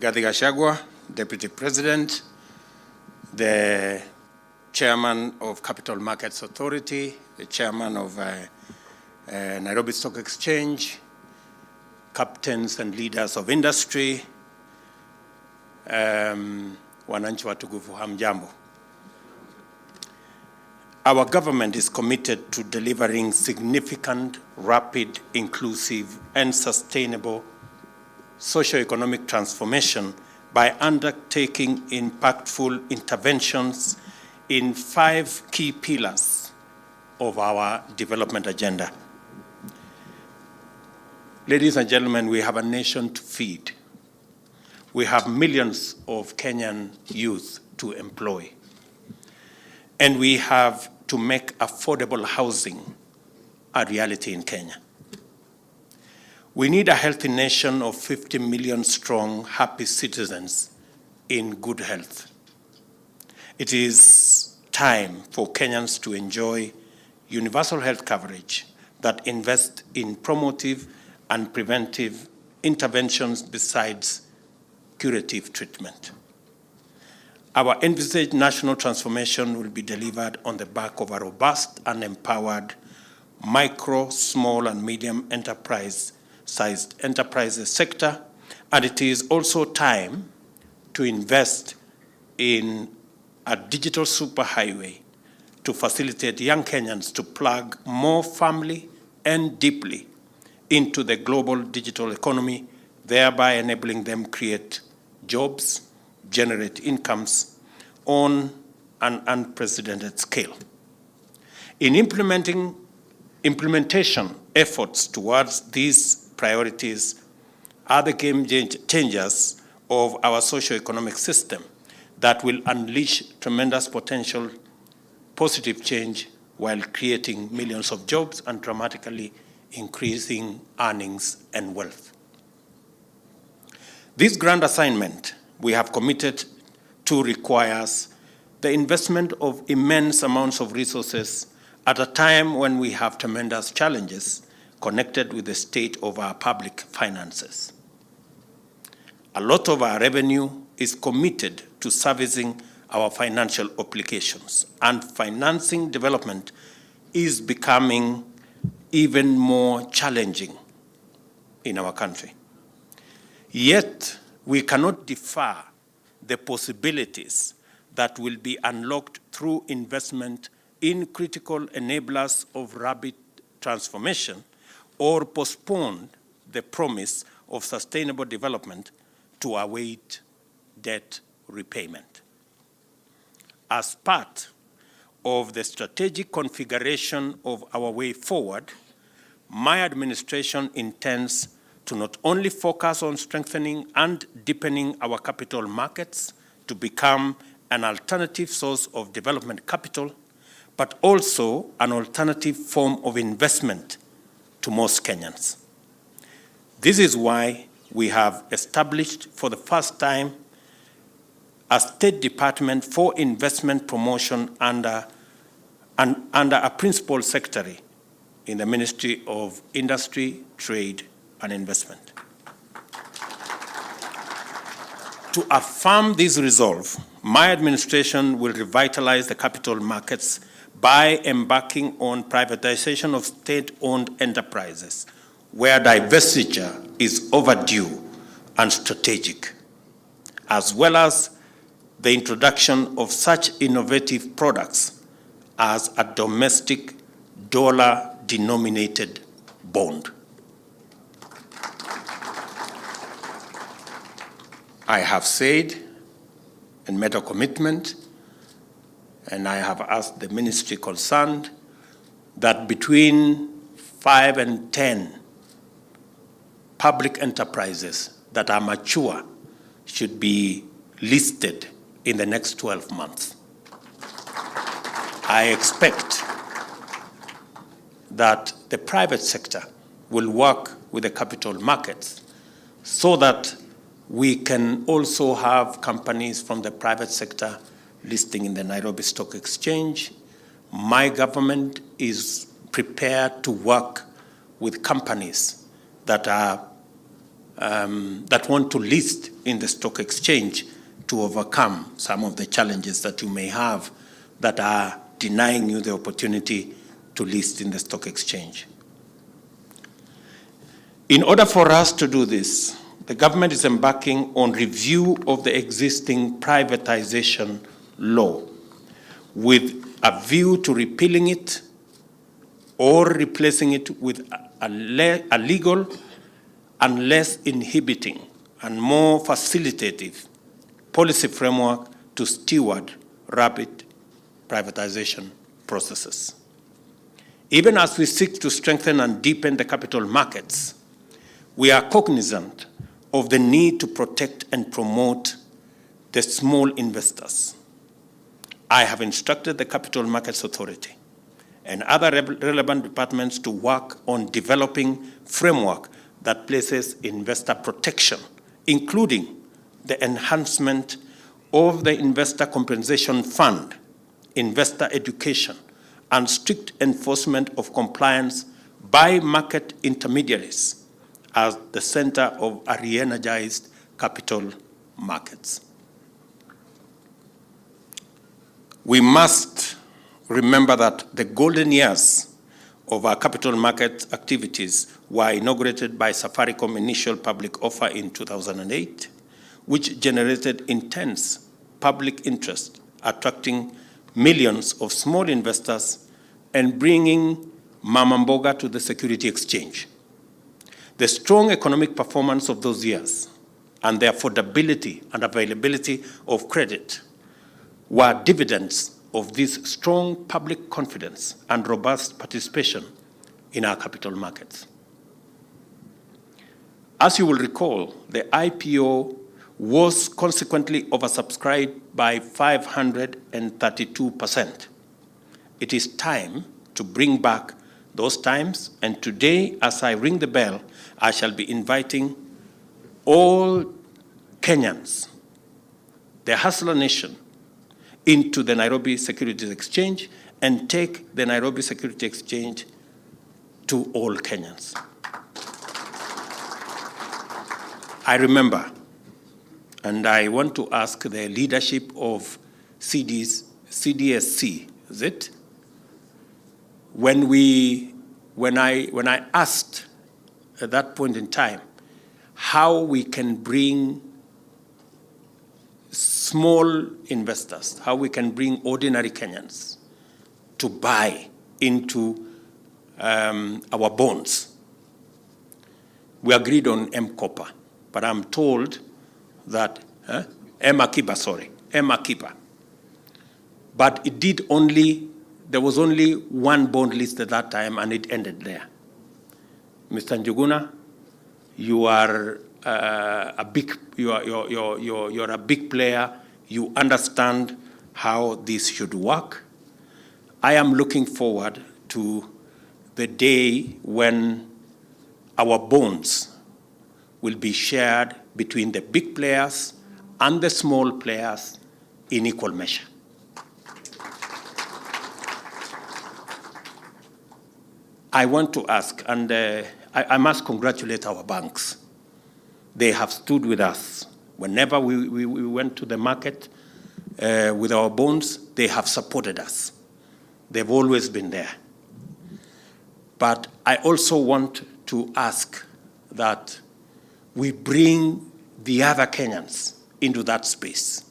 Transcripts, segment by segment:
Rigathi Gachagua, Deputy President, the Chairman of Capital Markets Authority, the Chairman of Nairobi Stock Exchange, captains and leaders of industry, wananchi watukufu, hamjambo. Our government is committed to delivering significant, rapid, inclusive, and sustainable socio-economic transformation by undertaking impactful interventions in 5 key pillars of our development agenda. Ladies and gentlemen, we have a nation to feed. We have millions of Kenyan youth to employ. And we have to make affordable housing a reality in Kenya. We need a healthy nation of 50 million strong, happy citizens in good health. It is time for Kenyans to enjoy universal health coverage that invests in promotive and preventive interventions besides curative treatment. Our envisaged national transformation will be delivered on the back of a robust and empowered micro, small, and medium enterprise-sized enterprises sector, and it is also time to invest in a digital superhighway to facilitate young Kenyans to plug more firmly and deeply into the global digital economy, thereby enabling them create jobs, generate incomes on an unprecedented scale. In implementation efforts towards these priorities are the game changers of our socio-economic system that will unleash tremendous potential positive change while creating millions of jobs and dramatically increasing earnings and wealth. This grand assignment we have committed to requires the investment of immense amounts of resources at a time when we have tremendous challenges connected with the state of our public finances. A lot of our revenue is committed to servicing our financial obligations, and financing development is becoming even more challenging in our country. Yet, we cannot defer the possibilities that will be unlocked through investment in critical enablers of rapid transformation or postpone the promise of sustainable development to await debt repayment. As part of the strategic configuration of our way forward, my administration intends to not only focus on strengthening and deepening our capital markets to become an alternative source of development capital, but also an alternative form of investment to most Kenyans. This is why we have established for the first time a State Department for Investment Promotion under a principal secretary in the Ministry of Industry, Trade, and Investment. To affirm this resolve, my administration will revitalize the capital markets by embarking on privatization of state-owned enterprises, where divestiture is overdue and strategic, as well as the introduction of such innovative products as a domestic dollar-denominated bond. I have said and made a commitment, and I have asked the ministry concerned that between 5 and 10 public enterprises that are mature should be listed in the next 12 months. I expect that the private sector will work with the capital markets so that we can also have companies from the private sector listing in the Nairobi Stock Exchange. My government is prepared to work with companies that are that want to list in the stock exchange to overcome some of the challenges that you may have that are denying you the opportunity to list in the stock exchange. In order for us to do this, the government is embarking on review of the existing privatization law with a view to repealing it or replacing it with a legal and less inhibiting and more facilitative policy framework to steward rapid privatization processes. Even as we seek to strengthen and deepen the capital markets, we are cognizant of the need to protect and promote the small investors. I have instructed the Capital Markets Authority and other relevant departments to work on developing framework that places investor protection, including the enhancement of the Investor Compensation Fund, investor education, and strict enforcement of compliance by market intermediaries as the center of a re-energized capital markets. We must remember that the golden years of our capital market activities were inaugurated by Safaricom's initial public offer in 2008, which generated intense public interest, attracting millions of small investors and bringing Mama Mboga to the security exchange. The strong economic performance of those years and the affordability and availability of credit were dividends of this strong public confidence and robust participation in our capital markets. As you will recall, the IPO was consequently oversubscribed by 532%. It is time to bring back those times, and today, as I ring the bell, I shall be inviting all Kenyans, the Hustler Nation, into the Nairobi Securities Exchange and take the Nairobi Securities Exchange to all Kenyans. I remember, and I want to ask the leadership of CDSC, is it? When I asked at that point in time how we can bring small investors, how we can bring ordinary Kenyans to buy into our bonds, we agreed on M-Kopa, but I'm told that M-Akiba. But it did only. There was only one bond list at that time, and it ended there. Mr. Njuguna, you are a big player. You understand how this should work. I am looking forward to the day when our bonds will be shared between the big players and the small players in equal measure. I want to ask, and I must congratulate our banks. They have stood with us. Whenever we went to the market with our bonds, they have supported us. They've always been there. But I also want to ask that we bring the other Kenyans into that space.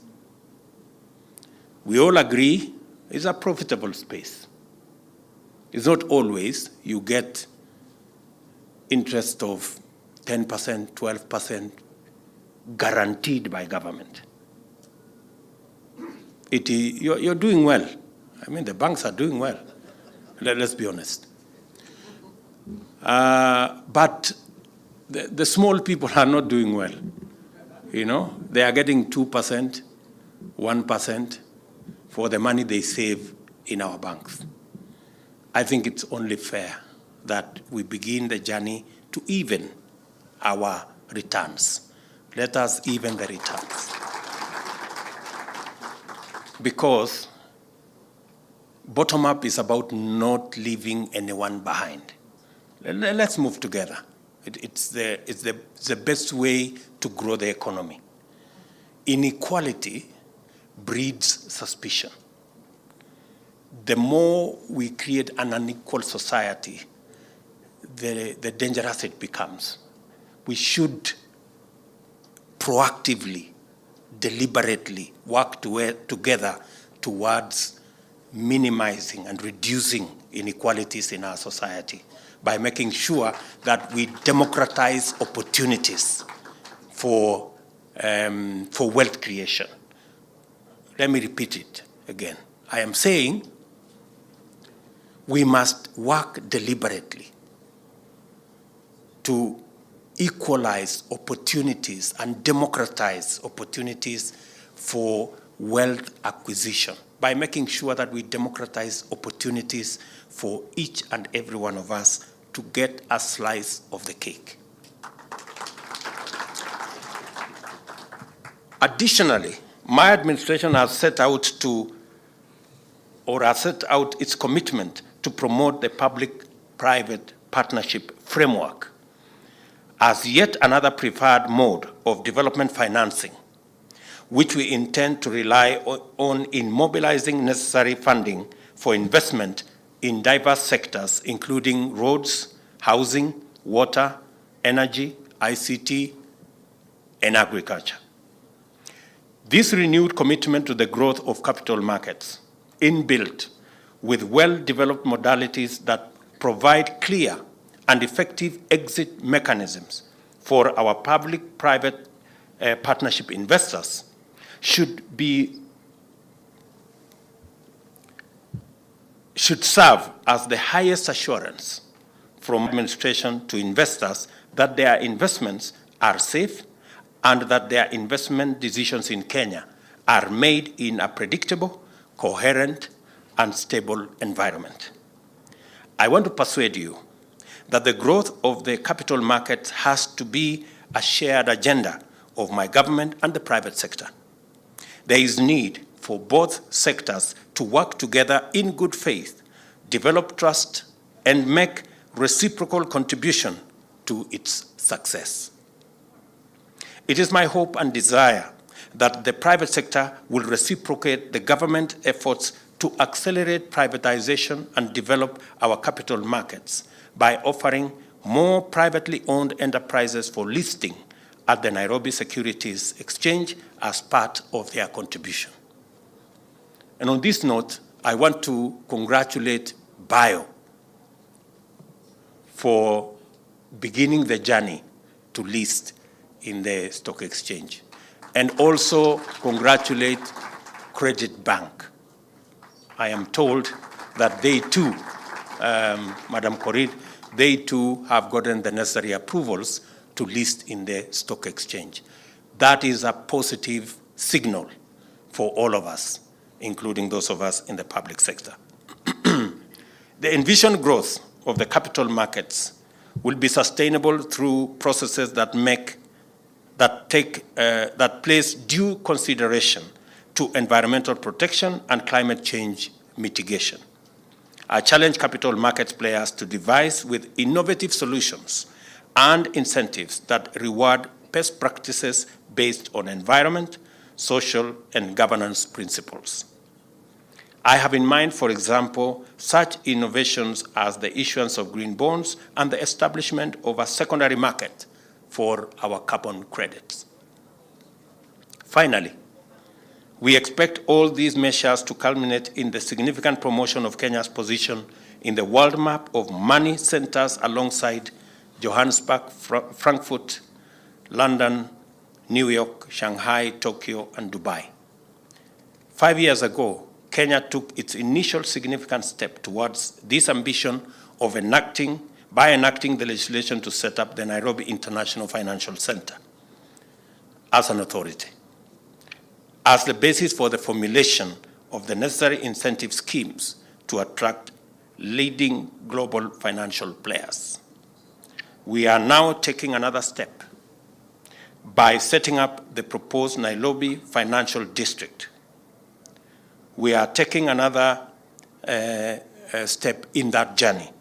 We all agree it's a profitable space. It's not always you get interest of 10%, 12% guaranteed by government. You're doing well. I mean, the banks are doing well. Let's be honest. But the small people are not doing well. You know, they are getting 2%, 1% for the money they save in our banks. I think it's only fair that we begin the journey to even our returns. Let us even the returns. Because bottom-up is about not leaving anyone behind. Let's move together. It's the best way to grow the economy. Inequality breeds suspicion. The more we create an unequal society, the dangerous it becomes. We should proactively, deliberately work together towards minimizing and reducing inequalities in our society by making sure that we democratize opportunities for wealth creation. Let me repeat it again. I am saying we must work deliberately to equalize opportunities and democratize opportunities for wealth acquisition by making sure that we democratize opportunities for each and every one of us to get a slice of the cake. Additionally, my administration has set out its commitment to promote the public-private partnership framework as yet another preferred mode of development financing, which we intend to rely on in mobilizing necessary funding for investment in diverse sectors, including roads, housing, water, energy, ICT, and agriculture. This renewed commitment to the growth of capital markets, inbuilt with well-developed modalities that provide clear and effective exit mechanisms for our public-private partnership investors, should serve as the highest assurance from administration to investors that their investments are safe and that their investment decisions in Kenya are made in a predictable, coherent, and stable environment. I want to persuade you that the growth of the capital markets has to be a shared agenda of my government and the private sector. There is need for both sectors to work together in good faith, develop trust, and make reciprocal contribution to its success. It is my hope and desire that the private sector will reciprocate the government efforts to accelerate privatization and develop our capital markets by offering more privately owned enterprises for listing at the Nairobi Securities Exchange as part of their contribution. And on this note, I want to congratulate Bio for beginning the journey to list in the stock exchange, and also congratulate Credit Bank. I am told that they too, Madam Korir, they too have gotten the necessary approvals to list in the stock exchange. That is a positive signal for all of us, including those of us in the public sector. The envisioned growth of the capital markets will be sustainable through processes that place due consideration to environmental protection and climate change mitigation. I challenge capital markets players to devise with innovative solutions and incentives that reward best practices based on environment, social, and governance principles. I have in mind, for example, such innovations as the issuance of green bonds and the establishment of a secondary market for our carbon credits. Finally, we expect all these measures to culminate in the significant promotion of Kenya's position in the world map of money centers alongside Johannesburg, Frankfurt, London, New York, Shanghai, Tokyo, and Dubai. 5 years ago, Kenya took its initial significant step towards this ambition of enacting the legislation to set up the Nairobi International Financial Center as an authority, as the basis for the formulation of the necessary incentive schemes to attract leading global financial players. We are now taking another step by setting up the proposed Nairobi Financial District. We are taking another step in that journey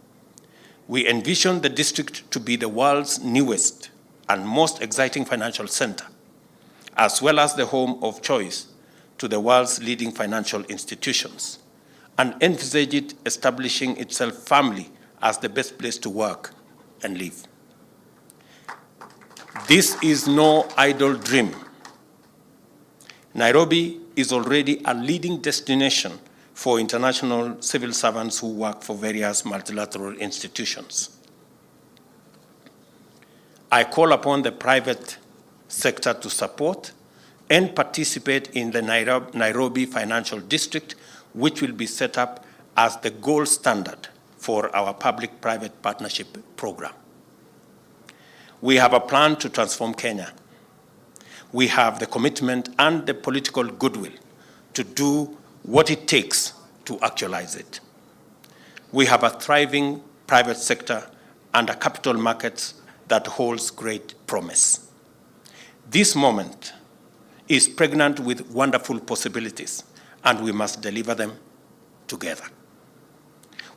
We envision the district to be the world's newest and most exciting financial center, as well as the home of choice to the world's leading financial institutions, and envisage it establishing itself firmly as the best place to work and live. This is no idle dream. Nairobi is already a leading destination for international civil servants who work for various multilateral institutions. I call upon the private sector to support and participate in the Nairobi Financial District, which will be set up as the gold standard for our public-private partnership program. We have a plan to transform Kenya. We have the commitment and the political goodwill to do what it takes to actualize it. We have a thriving private sector and a capital market that holds great promise. This moment is pregnant with wonderful possibilities, and we must deliver them together.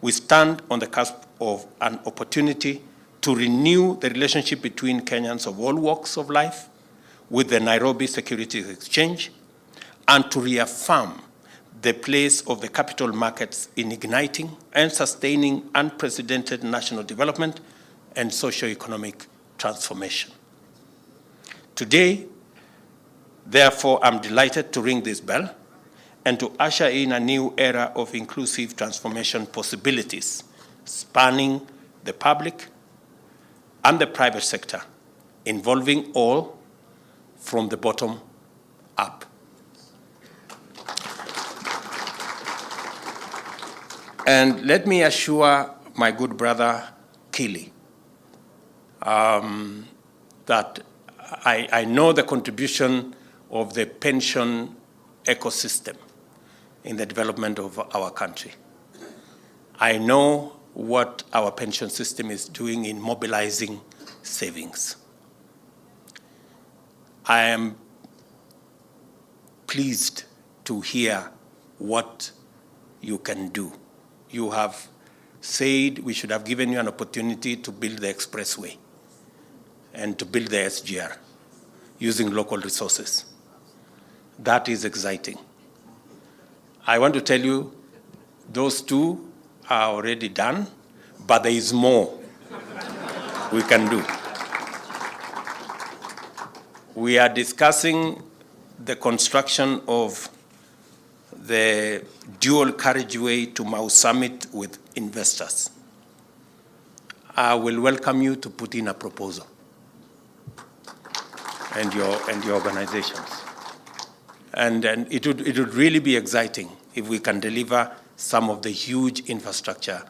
We stand on the cusp of an opportunity to renew the relationship between Kenyans of all walks of life with the Nairobi Securities Exchange, and to reaffirm the place of the capital markets in igniting and sustaining unprecedented national development and socio-economic transformation. Today, therefore, I'm delighted to ring this bell and to usher in a new era of inclusive transformation possibilities, spanning the public and the private sector, involving all from the bottom up. And let me assure my good brother, Kili, that I know the contribution of the pension ecosystem in the development of our country. I know what our pension system is doing in mobilizing savings. I am pleased to hear what you can do. You have said we should have given you an opportunity to build the expressway and to build the SGR using local resources. That is exciting. I want to tell you, those two are already done, but there is more we can do. We are discussing the construction of the dual carriageway to Mau Summit with investors. I will welcome you to put in a proposal, and your organizations. And it would really be exciting if we can deliver some of the huge infrastructure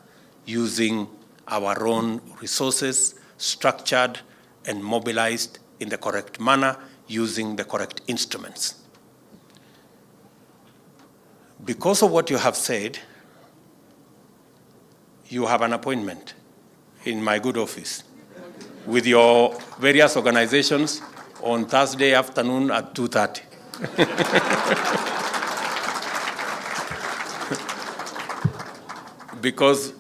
using our own resources, structured and mobilized in the correct manner, using the correct instruments. Because of what you have said, you have an appointment in my good office with your various organizations on Thursday afternoon at 2:30. Because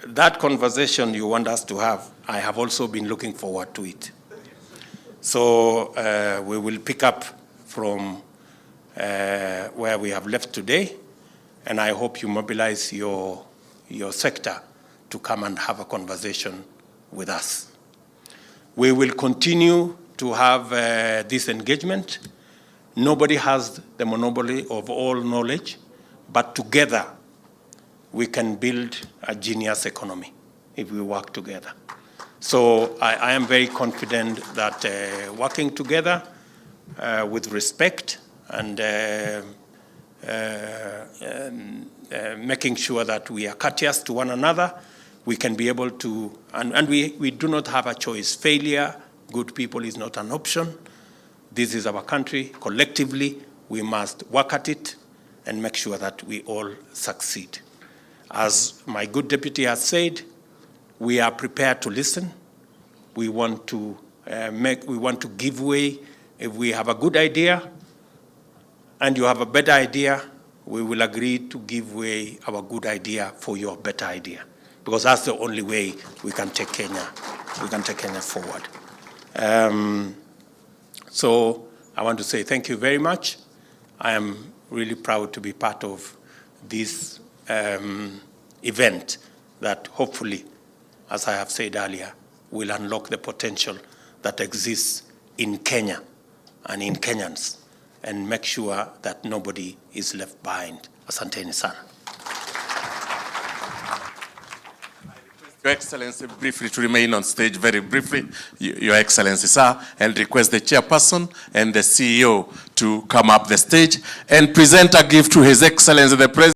that conversation you want us to have, I have also been looking forward to it. So we will pick up from where we have left today, and I hope you mobilize your sector to come and have a conversation with us. We will continue to have this engagement. Nobody has the monopoly of all knowledge, but together we can build a genius economy if we work together. So I am very confident that working together with respect and making sure that we are courteous to one another, we can be able to, and we do not have a choice. Failure, good people, is not an option. This is our country. Collectively, we must work at it and make sure that we all succeed. As my good deputy has said, we are prepared to listen. We want to give way. If we have a good idea and you have a better idea, we will agree to give way our good idea for your better idea. because that's the only way we can take Kenya forward. So I want to say thank you very much. I am really proud to be part of this event that hopefully, as I have said earlier, will unlock the potential that exists in Kenya and in Kenyans and make sure that nobody is left behind. Asanteni sana. Your Excellency, briefly to remain on stage, very briefly, Your Excellency, sir, and request the chairperson and the CEO to come up the stage and present a gift to His Excellency the President.